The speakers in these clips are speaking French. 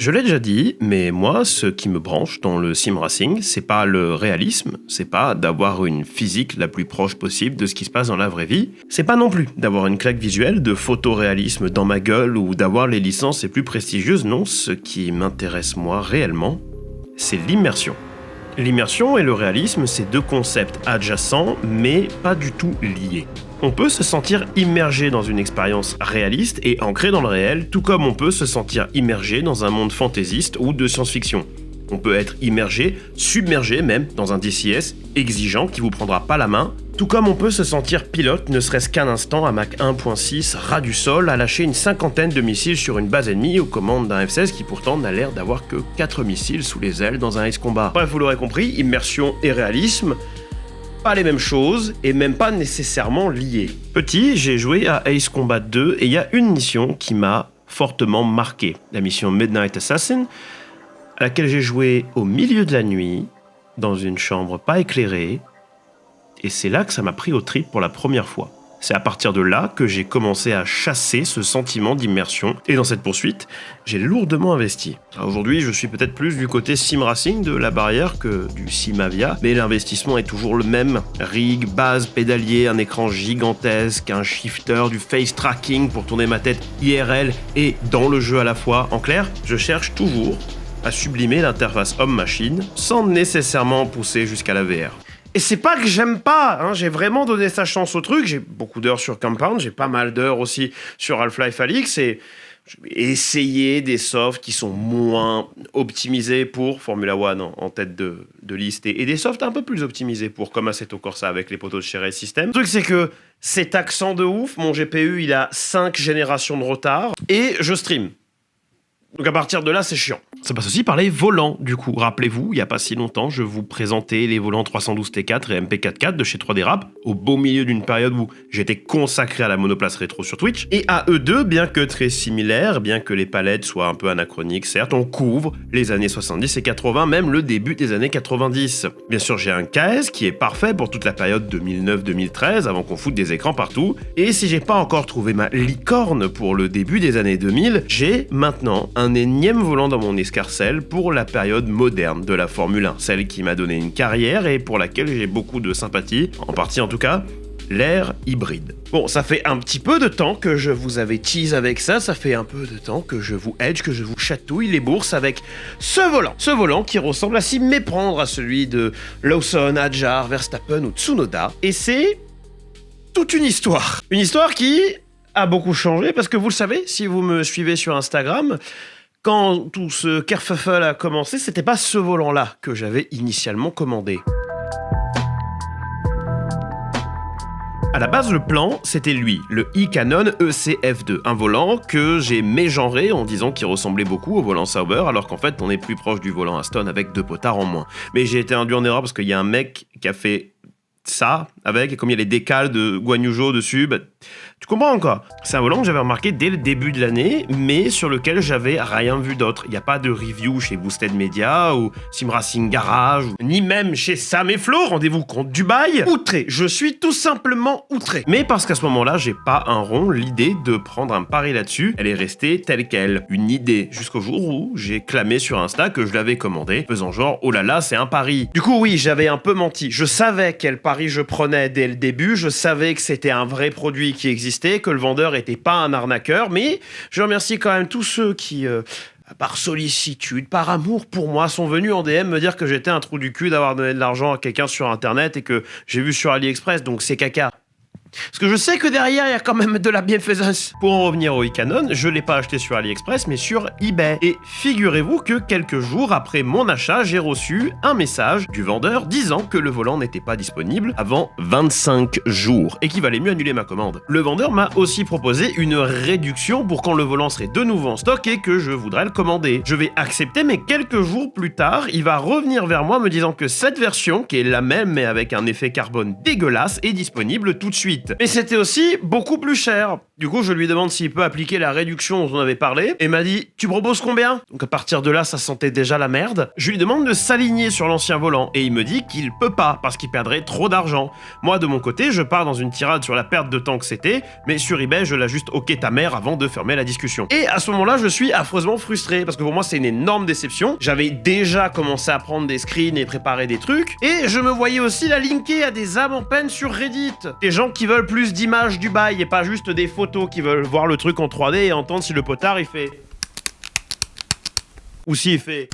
Je l'ai déjà dit, mais moi, ce qui me branche dans le sim racing, c'est pas le réalisme, c'est pas d'avoir une physique la plus proche possible de ce qui se passe dans la vraie vie, c'est pas non plus d'avoir une claque visuelle de photoréalisme dans ma gueule ou d'avoir les licences les plus prestigieuses, non, ce qui m'intéresse moi réellement, c'est l'immersion. L'immersion et le réalisme, c'est deux concepts adjacents, mais pas du tout liés. On peut se sentir immergé dans une expérience réaliste et ancrée dans le réel, tout comme on peut se sentir immergé dans un monde fantaisiste ou de science-fiction. On peut être immergé, submergé même, dans un DCS exigeant qui vous prendra pas la main, tout comme on peut se sentir pilote, ne serait-ce qu'un instant à Mach 1.6, ras du sol, à lâcher une cinquantaine de missiles sur une base ennemie aux commandes d'un F-16 qui pourtant n'a l'air d'avoir que 4 missiles sous les ailes dans un Ace Combat. Bref, vous l'aurez compris, immersion et réalisme, pas les mêmes choses et même pas nécessairement liées. Petit, j'ai joué à Ace Combat 2 et il y a une mission qui m'a fortement marqué, la mission Midnight Assassin, à laquelle j'ai joué au milieu de la nuit, dans une chambre pas éclairée, et c'est là que ça m'a pris au trip pour la première fois. C'est à partir de là que j'ai commencé à chasser ce sentiment d'immersion, et dans cette poursuite, j'ai lourdement investi. Aujourd'hui, je suis peut-être plus du côté sim racing de la barrière que du Simavia, mais l'investissement est toujours le même. Rig, base, pédalier, un écran gigantesque, un shifter, du face tracking pour tourner ma tête IRL et dans le jeu à la fois. En clair, je cherche toujours à sublimer l'interface homme-machine sans nécessairement pousser jusqu'à la VR. Et c'est pas que j'aime pas, hein, j'ai vraiment donné sa chance au truc, j'ai beaucoup d'heures sur Compound, j'ai pas mal d'heures aussi sur Half-Life Alyx et j'ai essayé des softs qui sont moins optimisés pour Formula One en tête de liste et des softs un peu plus optimisés pour comme Assetto Corsa avec les poteaux de chez Race System. Le truc c'est que c'est taxant de ouf, mon GPU il a 5 générations de retard et je stream. Donc à partir de là, c'est chiant. Ça passe aussi par les volants, du coup. Rappelez-vous, il n'y a pas si longtemps, je vous présentais les volants 312 T4 et MP44 de chez 3D Rap, au beau milieu d'une période où j'étais consacré à la monoplace rétro sur Twitch. Et à eux deux, bien que très similaires, bien que les palettes soient un peu anachroniques, certes, on couvre les années 70 et 80, même le début des années 90. Bien sûr, j'ai un KS qui est parfait pour toute la période 2009-2013, avant qu'on foute des écrans partout. Et si j'ai pas encore trouvé ma licorne pour le début des années 2000, j'ai maintenant un énième volant dans mon escarcelle pour la période moderne de la Formule 1, celle qui m'a donné une carrière et pour laquelle j'ai beaucoup de sympathie, en partie en tout cas, l'ère hybride. Bon, ça fait un petit peu de temps que je vous avais tease avec ça fait un peu de temps que je vous edge, que je vous chatouille les bourses avec ce volant qui ressemble à s'y méprendre à celui de Lawson, Hadjar, Verstappen ou Tsunoda, et c'est toute une histoire qui a beaucoup changé, parce que vous le savez, si vous me suivez sur Instagram, quand tout ce kerfuffle a commencé, c'était pas ce volant-là que j'avais initialement commandé. À la base, le plan, c'était lui, le e-Canon ECF2, un volant que j'ai mégenré en disant qu'il ressemblait beaucoup au volant Sauber, alors qu'en fait, on est plus proche du volant Aston avec 2 potards en moins. Mais j'ai été induit en erreur parce qu'il y a un mec qui a fait ça avec, et comme il y a les décals de Guan Yu Zhou dessus, tu comprends quoi. C'est un volant que j'avais remarqué dès le début de l'année, mais sur lequel j'avais rien vu d'autre. Il n'y a pas de review chez Boosted Media ou Sim Racing Garage, ni même chez Sam et Flo, rendez-vous compte Dubaï. Outré, je suis tout simplement outré. Mais parce qu'à ce moment-là, j'ai pas un rond l'idée de prendre un pari là-dessus. Elle est restée telle qu'elle, une idée, jusqu'au jour où j'ai clamé sur Insta que je l'avais commandé, faisant genre, oh là là, c'est un pari. Du coup, oui, j'avais un peu menti. Je savais quel pari je prenais dès le début, je savais que c'était un vrai produit qui existait, que le vendeur était pas un arnaqueur, mais je remercie quand même tous ceux qui, par sollicitude, par amour pour moi, sont venus en DM me dire que j'étais un trou du cul d'avoir donné de l'argent à quelqu'un sur internet et que j'ai vu sur AliExpress, donc c'est caca. Parce que je sais que derrière, il y a quand même de la bienfaisance. Pour en revenir au e-Canon, je l'ai pas acheté sur AliExpress, mais sur eBay. Et figurez-vous que quelques jours après mon achat, j'ai reçu un message du vendeur disant que le volant n'était pas disponible avant 25 jours et qu'il valait mieux annuler ma commande. Le vendeur m'a aussi proposé une réduction pour quand le volant serait de nouveau en stock et que je voudrais le commander. Je vais accepter, mais quelques jours plus tard, il va revenir vers moi me disant que cette version, qui est la même mais avec un effet carbone dégueulasse, est disponible tout de suite. vite. Mais c'était aussi beaucoup plus cher. Du coup, je lui demande s'il peut appliquer la réduction dont on avait parlé, et il m'a dit « Tu proposes combien ?» Donc à partir de là, ça sentait déjà la merde. Je lui demande de s'aligner sur l'ancien volant, et il me dit qu'il peut pas, parce qu'il perdrait trop d'argent. Moi, de mon côté, je pars dans une tirade sur la perte de temps que c'était, mais sur eBay, je l'ajuste OK ta mère avant de fermer la discussion. Et à ce moment-là, je suis affreusement frustré, parce que pour moi, c'est une énorme déception. J'avais déjà commencé à prendre des screens et préparer des trucs, et je me voyais aussi la linker à des âmes en peine sur Reddit. Des gens qui veulent plus d'images du bail, et pas juste des photos, qui veulent voir le truc en 3D et entendre si le potard il fait... ou s'il fait...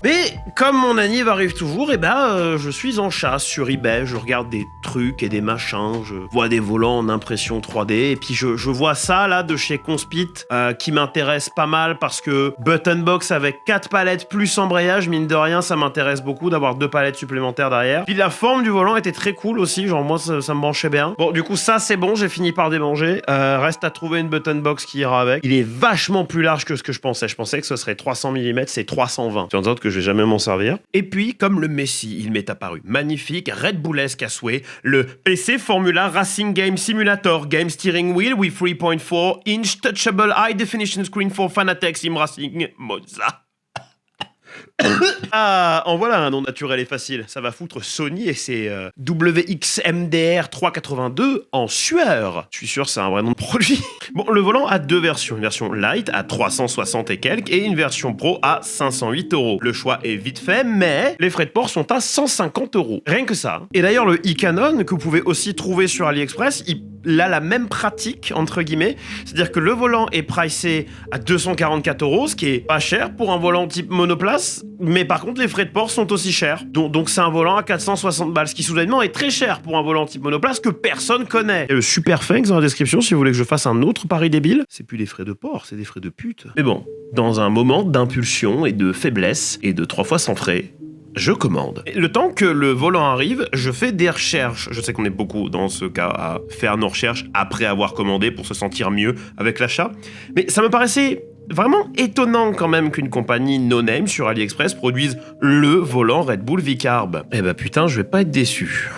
Mais comme mon anniv arrive toujours, je suis en chasse sur eBay, je regarde des trucs et des machins, je vois des volants en impression 3D, et puis je vois ça là de chez Conspit qui m'intéresse pas mal parce que button box avec 4 palettes plus embrayage, mine de rien ça m'intéresse beaucoup d'avoir 2 palettes supplémentaires derrière. Puis la forme du volant était très cool aussi, genre moi ça me branchait bien. Bon du coup ça c'est bon, j'ai fini par démanger, reste à trouver une button box qui ira avec. Il est vachement plus large que ce que je pensais que ce serait 300 mm, c'est 320. Tu entends que je vais jamais m'en servir. Et puis, comme le Messi, il m'est apparu magnifique, Red Bullesque à souhait, le PC Formula Racing Game Simulator Game Steering Wheel with 3.4 inch touchable high definition screen for Fanatec Sim Racing Monza. Ah, en voilà un nom naturel et facile. Ça va foutre Sony et ses WXMDR 382 en sueur. Je suis sûr c'est un vrai nom de produit. Bon, le volant a 2 versions. Une version light à 360 et quelques et une version pro à 508 €. Le choix est vite fait, mais les frais de port sont à 150 €. Rien que ça. Et d'ailleurs, le e-Canon, que vous pouvez aussi trouver sur AliExpress, il a la même pratique, entre guillemets. C'est-à-dire que le volant est pricé à 244 €, ce qui est pas cher pour un volant type monoplace, mais par contre, les frais de port sont aussi chers. Donc c'est un volant à 460 balles, ce qui soudainement est très cher pour un volant type monoplace que personne connaît. Et le super thanks dans la description si vous voulez que je fasse un autre pari débile. C'est plus des frais de port, c'est des frais de pute. Mais bon, dans un moment d'impulsion et de faiblesse et de 3 fois sans frais, je commande. Et le temps que le volant arrive, je fais des recherches. Je sais qu'on est beaucoup dans ce cas à faire nos recherches après avoir commandé pour se sentir mieux avec l'achat. Mais ça me paraissait vraiment étonnant quand même qu'une compagnie no-name sur AliExpress produise le volant Red Bull V-Carb. Eh bah putain, je vais pas être déçu.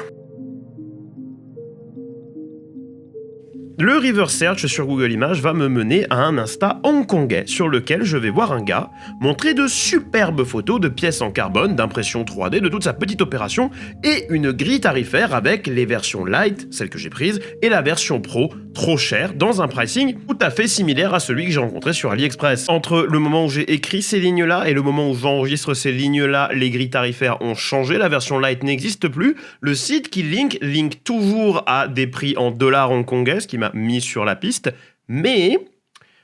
Le reverse search sur Google Images va me mener à un Insta hongkongais sur lequel je vais voir un gars montrer de superbes photos de pièces en carbone, d'impression 3D, de toute sa petite opération et une grille tarifaire avec les versions light, celle que j'ai prise, et la version pro, trop chère, dans un pricing tout à fait similaire à celui que j'ai rencontré sur AliExpress. Entre le moment où j'ai écrit ces lignes-là et le moment où j'enregistre ces lignes-là, les grilles tarifaires ont changé, la version light n'existe plus, le site qui link toujours à des prix en dollars hongkongais, ce qui m'a mis sur la piste, mais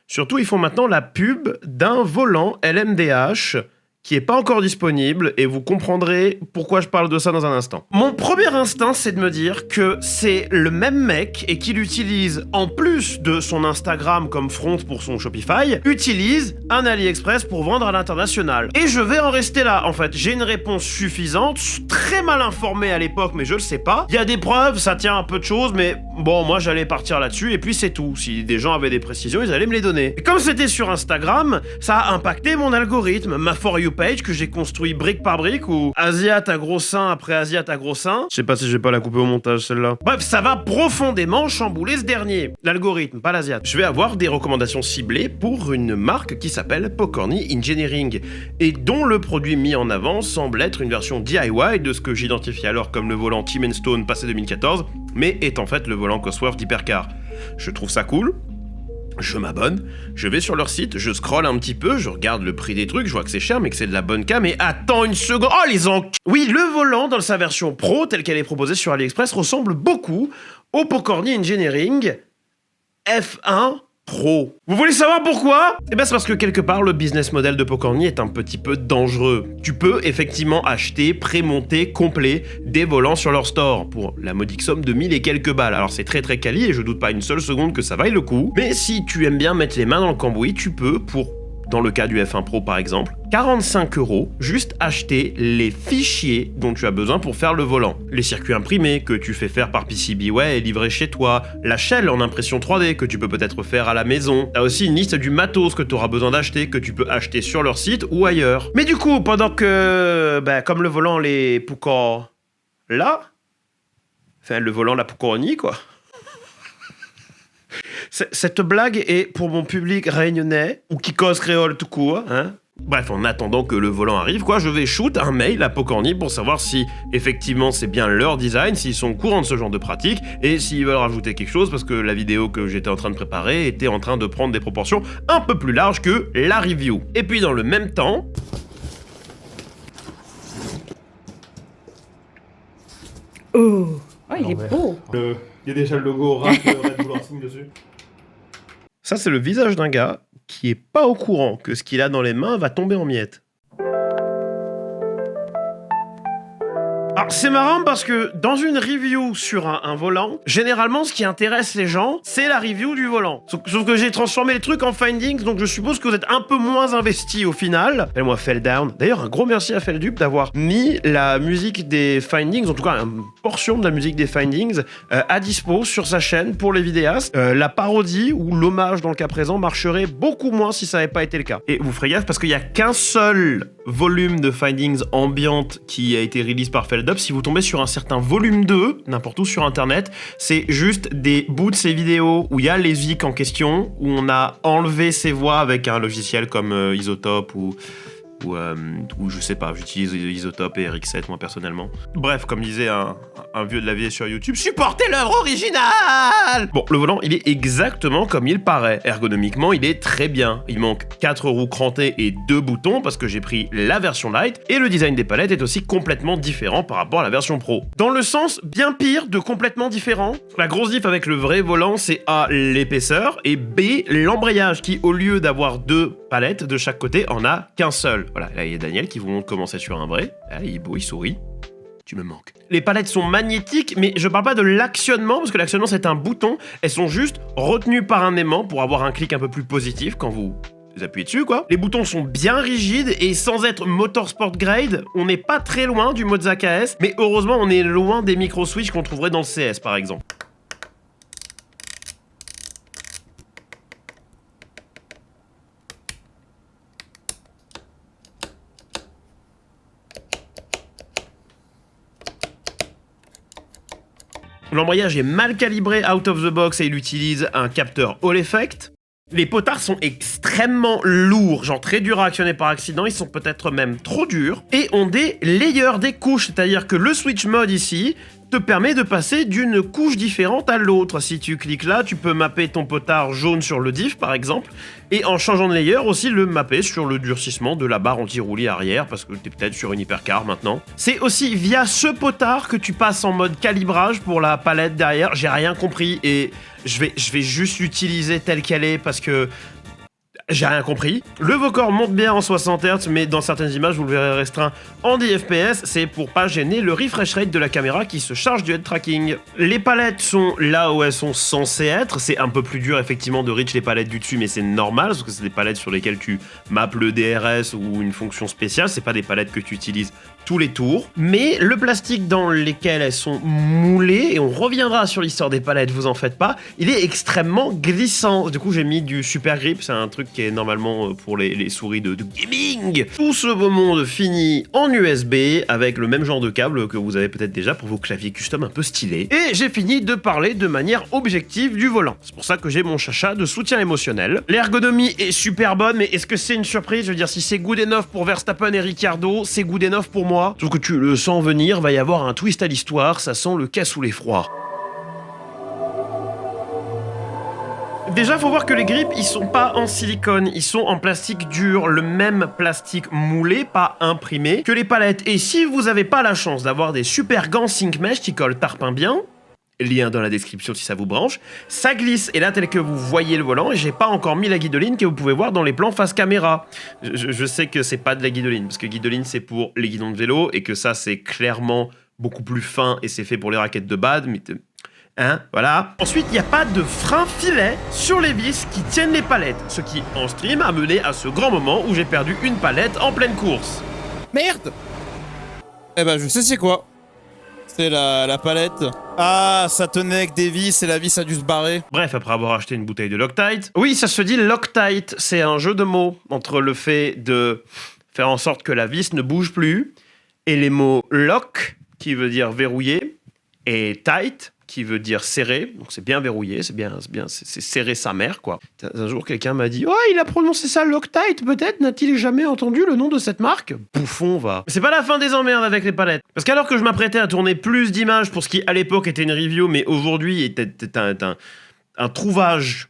surtout ils font maintenant la pub d'un volant LMDH qui est pas encore disponible et vous comprendrez pourquoi je parle de ça dans un instant. Mon premier instinct c'est de me dire que c'est le même mec et qu'il utilise, en plus de son Instagram comme front pour son Shopify, utilise un AliExpress pour vendre à l'international. Et je vais en rester là, en fait. J'ai une réponse suffisante, très mal informé à l'époque mais je le sais pas. Il y a des preuves, ça tient un peu de choses, mais bon, moi j'allais partir là-dessus et puis c'est tout. Si des gens avaient des précisions, ils allaient me les donner. Et comme c'était sur Instagram, ça a impacté mon algorithme, ma For You page que j'ai construit brique par brique ou Asiat à gros seins après Asiat à gros seins. Je sais pas si je vais pas la couper au montage celle-là. Bref, ça va profondément chambouler ce dernier. L'algorithme, pas l'Asiat. Je vais avoir des recommandations ciblées pour une marque qui s'appelle Pokorny Engineering et dont le produit mis en avant semble être une version DIY de ce que j'identifiais alors comme le volant Team & Stone passé 2014, mais est en fait le volant Cosworth d'Hypercar. Je trouve ça cool. Je m'abonne, je vais sur leur site, je scrolle un petit peu, je regarde le prix des trucs, je vois que c'est cher mais que c'est de la bonne cam, mais attends une seconde, oh les Oui, le volant dans sa version pro, telle qu'elle est proposée sur AliExpress, ressemble beaucoup au Pokorny Engineering F1 Pro. Vous voulez savoir pourquoi? Eh ben c'est parce que quelque part le business model de Pokorny est un petit peu dangereux. Tu peux effectivement acheter prémonté complet des volants sur leur store pour la modique somme de 1000 et quelques balles. Alors c'est très très quali et je doute pas une seule seconde que ça vaille le coup. Mais si tu aimes bien mettre les mains dans le cambouis, tu peux, pour dans le cas du F1 Pro par exemple, 45 €, juste acheter les fichiers dont tu as besoin pour faire le volant. Les circuits imprimés que tu fais faire par PCBWay et livrés chez toi, la shell en impression 3D que tu peux peut-être faire à la maison. T'as aussi une liste du matos que tu auras besoin d'acheter, que tu peux acheter sur leur site ou ailleurs. Mais du coup, pendant que, comme le volant les Poukor là, Enfin, le volant Lamborghini, quoi. Cette blague est pour mon public réunionnais, ou qui cause créole tout court, hein. Bref, en attendant que le volant arrive, quoi, je vais shoot un mail à Pokorny pour savoir si effectivement c'est bien leur design, s'ils sont au courant de ce genre de pratique, et s'ils veulent rajouter quelque chose, parce que la vidéo que j'étais en train de préparer était en train de prendre des proportions un peu plus larges que la review. Et puis dans le même temps... Oh, il est beau. Il y a déjà le logo Red Bull Racing dessus. Ça, c'est le visage d'un gars qui est pas au courant que ce qu'il a dans les mains va tomber en miettes. Alors, c'est marrant parce que dans une review sur un volant, généralement, ce qui intéresse les gens, c'est la review du volant. Sauf que j'ai transformé les trucs en findings, donc je suppose que vous êtes un peu moins investi au final. Appelle-moi Felldown. D'ailleurs, un gros merci à Feldup d'avoir mis la musique des findings, en tout cas une portion de la musique des findings, à dispo sur sa chaîne pour les vidéastes. La parodie ou l'hommage dans le cas présent marcherait beaucoup moins si ça n'avait pas été le cas. Et vous ferez gaffe parce qu'il n'y a qu'un seul volume de findings ambiante qui a été release par Feldup. Si vous tombez sur un certain volume 2, n'importe où sur internet, c'est juste des bouts de ces vidéos où il y a les VIC en question, où on a enlevé ces voix avec un logiciel comme Isotope ou je sais pas, j'utilise Isotope et RX7 moi personnellement. Bref, comme disait un vieux de la vieille sur YouTube, supportez l'œuvre originale. Bon, le volant, il est exactement comme il paraît. Ergonomiquement, il est très bien. Il manque 4 roues crantées et 2 boutons parce que j'ai pris la version light, et le design des palettes est aussi complètement différent par rapport à la version pro. Dans le sens bien pire de complètement différent, la grosse diff avec le vrai volant, c'est A, l'épaisseur, et B, l'embrayage qui, au lieu d'avoir 2 palettes de chaque côté, en a qu'un seul. Voilà, là il y a Daniel qui vous montre comment c'est sur un vrai. Ah, il est beau, il sourit. Tu me manques. Les palettes sont magnétiques, mais je parle pas de l'actionnement, parce que l'actionnement c'est un bouton. Elles sont juste retenues par un aimant pour avoir un clic un peu plus positif quand vous appuyez dessus, quoi. Les boutons sont bien rigides, et sans être motorsport grade, on n'est pas très loin du mode AKS, mais heureusement on est loin des micro-switch qu'on trouverait dans le CS par exemple. L'embrayage est mal calibré out of the box et il utilise un capteur Hall Effect. Les potards sont extrêmement lourds, genre très durs à actionner par accident, ils sont peut-être même trop durs, et ont des layers, des couches, c'est-à-dire que le switch mode ici te permet de passer d'une couche différente à l'autre. Si tu cliques là, tu peux mapper ton potard jaune sur le diff par exemple, et en changeant de layer aussi le mapper sur le durcissement de la barre anti-roulis arrière, parce que t'es peut-être sur une hypercar maintenant. C'est aussi via ce potard que tu passes en mode calibrage pour la palette derrière. J'ai rien compris et je vais juste l'utiliser telle qu'elle est parce que j'ai rien compris. Le Vocore monte bien en 60 Hz, mais dans certaines images, vous le verrez restreint en 10 FPS. C'est pour pas gêner le refresh rate de la caméra qui se charge du head tracking. Les palettes sont là où elles sont censées être. C'est un peu plus dur, effectivement, de reach les palettes du dessus, mais c'est normal, parce que c'est des palettes sur lesquelles tu mappes le DRS ou une fonction spéciale. C'est pas des palettes que tu utilises tous les tours. Mais le plastique dans lesquels elles sont moulées, et on reviendra sur l'histoire des palettes, vous en faites pas, il est extrêmement glissant. Du coup, j'ai mis du super grip, c'est un truc qui est normalement pour les souris de gaming. Tout ce beau monde finit en USB avec le même genre de câble que vous avez peut-être déjà pour vos claviers custom un peu stylés. Et j'ai fini de parler de manière objective du volant. C'est pour ça que j'ai mon chacha de soutien émotionnel. L'ergonomie est super bonne, mais est-ce que c'est une surprise? Je veux dire, si c'est good enough pour Verstappen et Ricciardo, c'est good enough pour moi. Sauf que tu le sens venir, va y avoir un twist à l'histoire, ça sent le cassoulet froid. Déjà, faut voir que les grips, ils sont pas en silicone, ils sont en plastique dur, le même plastique moulé, pas imprimé, que les palettes. Et si vous avez pas la chance d'avoir des super gants Sync Mesh qui collent tarpin bien, lien dans la description si ça vous branche, ça glisse. Et là, tel que vous voyez le volant, et j'ai pas encore mis la guidoline que vous pouvez voir dans les plans face caméra. Je sais que c'est pas de la guidoline, parce que guidoline c'est pour les guidons de vélo, et que ça c'est clairement beaucoup plus fin, et c'est fait pour les raquettes de bad, mais... Hein, voilà. Ensuite, il n'y a pas de frein filet sur les vis qui tiennent les palettes, ce qui, en stream, a mené à ce grand moment où j'ai perdu une palette en pleine course. Merde! Eh ben, je sais c'est quoi. C'est la palette. Ah, ça tenait avec des vis et la vis a dû se barrer. Bref, après avoir acheté une bouteille de Loctite... Oui, ça se dit Loctite, c'est un jeu de mots entre le fait de faire en sorte que la vis ne bouge plus et les mots lock, qui veut dire verrouiller, et tight, qui veut dire serré, donc c'est bien verrouillé, c'est serré sa mère, quoi. Un jour, quelqu'un m'a dit « Oh, il a prononcé ça Loctite, peut-être, n'a-t-il jamais entendu le nom de cette marque ?» Bouffon, va. C'est pas la fin des emmerdes avec les palettes. Parce qu'alors que je m'apprêtais à tourner plus d'images pour ce qui, à l'époque, était une review, mais aujourd'hui était un trouvage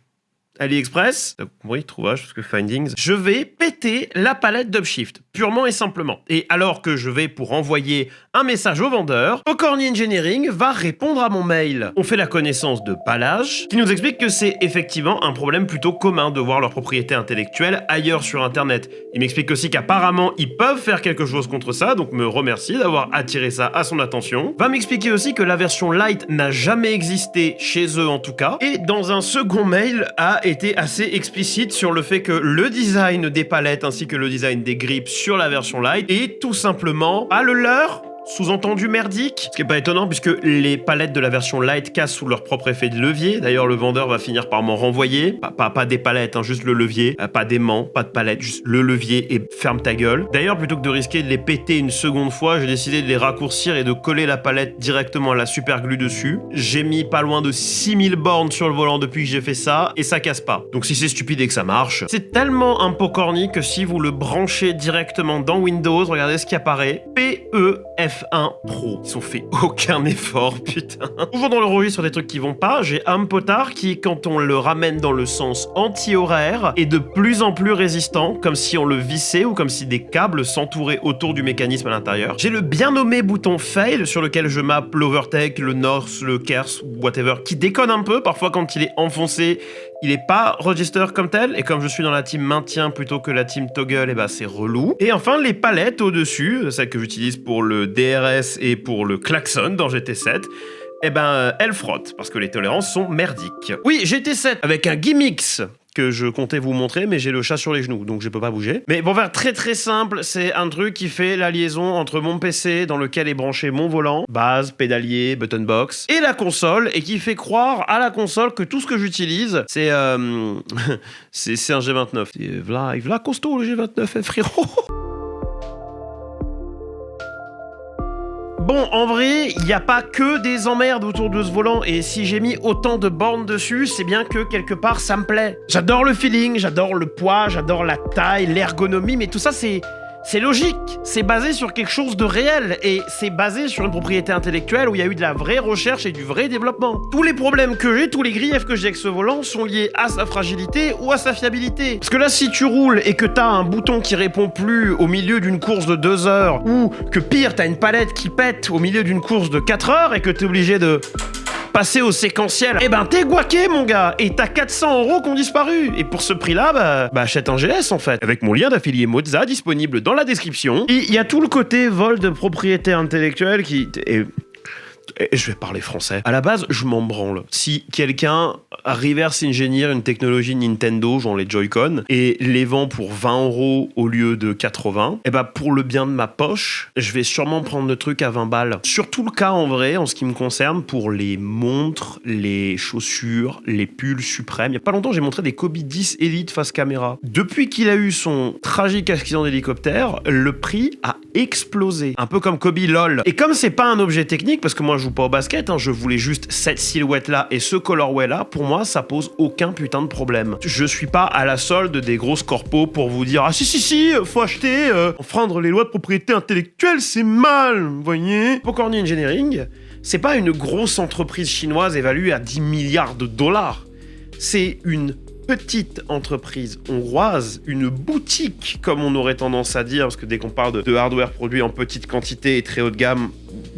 AliExpress, oui, trouvage, parce que Findings, je vais péter la palette d'Upshift, purement et simplement. Et alors que je vais pour envoyer un message au vendeur, Pokorny Engineering va répondre à mon mail. On fait la connaissance de Palage, qui nous explique que c'est effectivement un problème plutôt commun de voir leur propriété intellectuelle ailleurs sur Internet. Il m'explique aussi qu'apparemment, ils peuvent faire quelque chose contre ça, donc me remercie d'avoir attiré ça à son attention. Va m'expliquer aussi que la version light n'a jamais existé, chez eux en tout cas, et dans un second mail a été assez explicite sur le fait que le design des palettes ainsi que le design des grips sur la version light est tout simplement pas le leur. Sous-entendu merdique, ce qui est pas étonnant puisque les palettes de la version light cassent sous leur propre effet de levier. D'ailleurs, le vendeur va finir par m'en renvoyer. Pas des palettes, hein, juste le levier. Pas d'aimant, pas de palette, juste le levier et ferme ta gueule. D'ailleurs, plutôt que de risquer de les péter une seconde fois, j'ai décidé de les raccourcir et de coller la palette directement à la super glue dessus. J'ai mis pas loin de 6000 bornes sur le volant depuis que j'ai fait ça et ça casse pas. Donc si c'est stupide et que ça marche, c'est tellement un Pokorny que si vous le branchez directement dans Windows, regardez ce qui apparaît. PEF1 Pro. Ils ont fait aucun effort, putain. Toujours dans le registre sur des trucs qui vont pas, j'ai un potard qui, quand on le ramène dans le sens anti-horaire, est de plus en plus résistant, comme si on le vissait ou comme si des câbles s'entouraient autour du mécanisme à l'intérieur. J'ai le bien nommé bouton Fail, sur lequel je mappe l'Overtake, le North, le Kers, whatever, qui déconne un peu, parfois quand il est enfoncé, il est pas register comme tel, et comme je suis dans la team maintien plutôt que la team toggle, et bah c'est relou. Et enfin, les palettes au-dessus, celles que j'utilise pour le DRS et pour le klaxon dans GT7, eh ben, elles frottent, parce que les tolérances sont merdiques. Oui, GT7, avec un gimmicks que je comptais vous montrer, mais j'ai le chat sur les genoux, donc je peux pas bouger. Mais pour faire très très simple, c'est un truc qui fait la liaison entre mon PC, dans lequel est branché mon volant, base, pédalier, button box, et la console, et qui fait croire à la console que tout ce que j'utilise, c'est c'est un G29. Et v'là costaud le G29, frérot. Bon, en vrai, il n'y a pas que des emmerdes autour de ce volant, et si j'ai mis autant de bornes dessus, c'est bien que quelque part ça me plaît. J'adore le feeling, j'adore le poids, j'adore la taille, l'ergonomie, mais tout ça c'est logique, c'est basé sur quelque chose de réel, et c'est basé sur une propriété intellectuelle où il y a eu de la vraie recherche et du vrai développement. Tous les problèmes que j'ai, tous les griefs que j'ai avec ce volant sont liés à sa fragilité ou à sa fiabilité. Parce que là, si tu roules et que t'as un bouton qui répond plus au milieu d'une course de 2 heures, ou que pire, t'as une palette qui pète au milieu d'une course de 4 heures et que t'es obligé de passer au séquentiel, eh ben t'es guaqué mon gars, et t'as 400 € qui ont disparu, et pour ce prix-là, bah achète un GS en fait, avec mon lien d'affilié Mozza disponible dans la description. Et il y a tout le côté vol de propriété intellectuelle qui est... Et je vais parler français. À la base, je m'en branle. Si quelqu'un reverse engineer une technologie Nintendo, genre les Joy-Con, et les vend pour 20 € au lieu de 80, et bah pour le bien de ma poche, je vais sûrement prendre le truc à 20 balles. Surtout le cas en vrai, en ce qui me concerne, pour les montres, les chaussures, les pulls suprêmes. Il y a pas longtemps, j'ai montré des Kobe 10 Elite face caméra. Depuis qu'il a eu son tragique accident d'hélicoptère, le prix a explosé. Un peu comme Kobe LOL. Et comme c'est pas un objet technique, parce que moi je joue pas au basket, hein, je voulais juste cette silhouette là et ce colorway là, pour moi ça pose aucun putain de problème. Je suis pas à la solde des grosses corpos pour vous dire ah si, faut acheter, enfreindre les lois de propriété intellectuelle c'est mal, vous voyez. Pokorny Engineering, c'est pas une grosse entreprise chinoise évaluée à 10 milliards de dollars, c'est une petite entreprise hongroise, une boutique comme on aurait tendance à dire, parce que dès qu'on parle de hardware produit en petite quantité et très haut de gamme,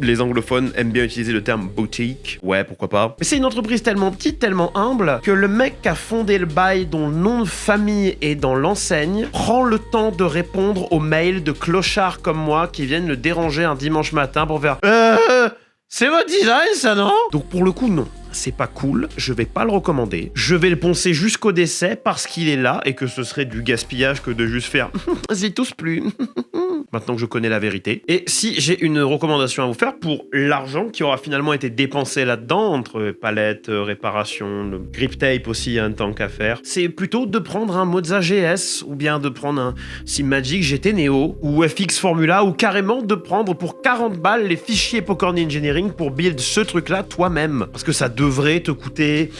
les anglophones aiment bien utiliser le terme boutique. Ouais, pourquoi pas. Mais c'est une entreprise tellement petite, tellement humble, que le mec qui a fondé le bail, dont le nom de famille est dans l'enseigne, prend le temps de répondre aux mails de clochards comme moi qui viennent le déranger un dimanche matin pour faire c'est votre design ça, non? Donc pour le coup, non. C'est pas cool, je vais pas le recommander. Je vais le poncer jusqu'au décès parce qu'il est là et que ce serait du gaspillage que de juste faire « J'y touche plus ». maintenant que je connais la vérité. Et si j'ai une recommandation à vous faire pour l'argent qui aura finalement été dépensé là-dedans, entre palettes, réparation, le grip tape aussi, un tant qu'à faire, c'est plutôt de prendre un Moza GS ou bien de prendre un SimMagic GT Neo ou FX Formula ou carrément de prendre pour 40 balles les fichiers Popcorn Engineering pour build ce truc-là toi-même. Parce que ça devrait te coûter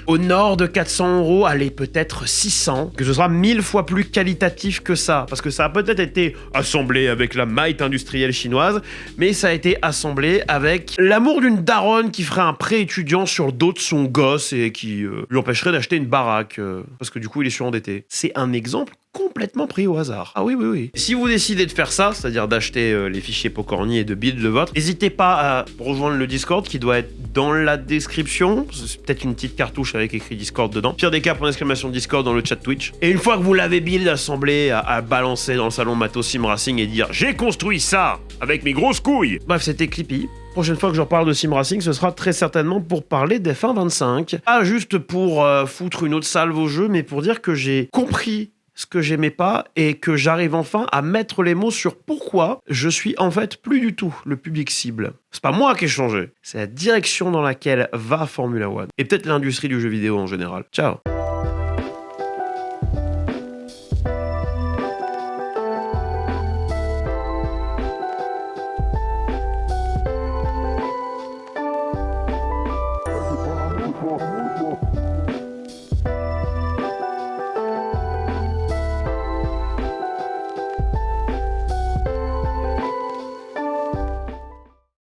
au nord de 400 €, allez, peut-être 600, que ce sera 1000 fois plus qualitatif que ça, parce que ça a peut-être été assemblé avec la might industrielle chinoise, mais ça a été assemblé avec l'amour d'une daronne qui ferait un prêt étudiant sur le dos de son gosse et qui lui empêcherait d'acheter une baraque, parce que du coup il est surendetté. C'est un exemple complètement pris au hasard. Ah oui, oui, oui. Si vous décidez de faire ça, c'est-à-dire d'acheter les fichiers Pokorny et de build le vôtre, n'hésitez pas à rejoindre le Discord qui doit être dans la description. C'est peut-être une petite cartouche avec écrit Discord dedans. Pire des cas, point d'exclamation Discord dans le chat Twitch. Et une fois que vous l'avez build, assemblé, à balancer dans le salon Matos Sim Racing et dire « J'ai construit ça avec mes grosses couilles !» Bref, c'était Clippy. Prochaine fois que je reparle de Sim Racing, ce sera très certainement pour parler d'F1 25. Pas juste pour foutre une autre salve au jeu, mais pour dire que j'ai compris ce que j'aimais pas et que j'arrive enfin à mettre les mots sur pourquoi je suis en fait plus du tout le public cible. C'est pas moi qui ai changé, c'est la direction dans laquelle va Formula One et peut-être l'industrie du jeu vidéo en général. Ciao.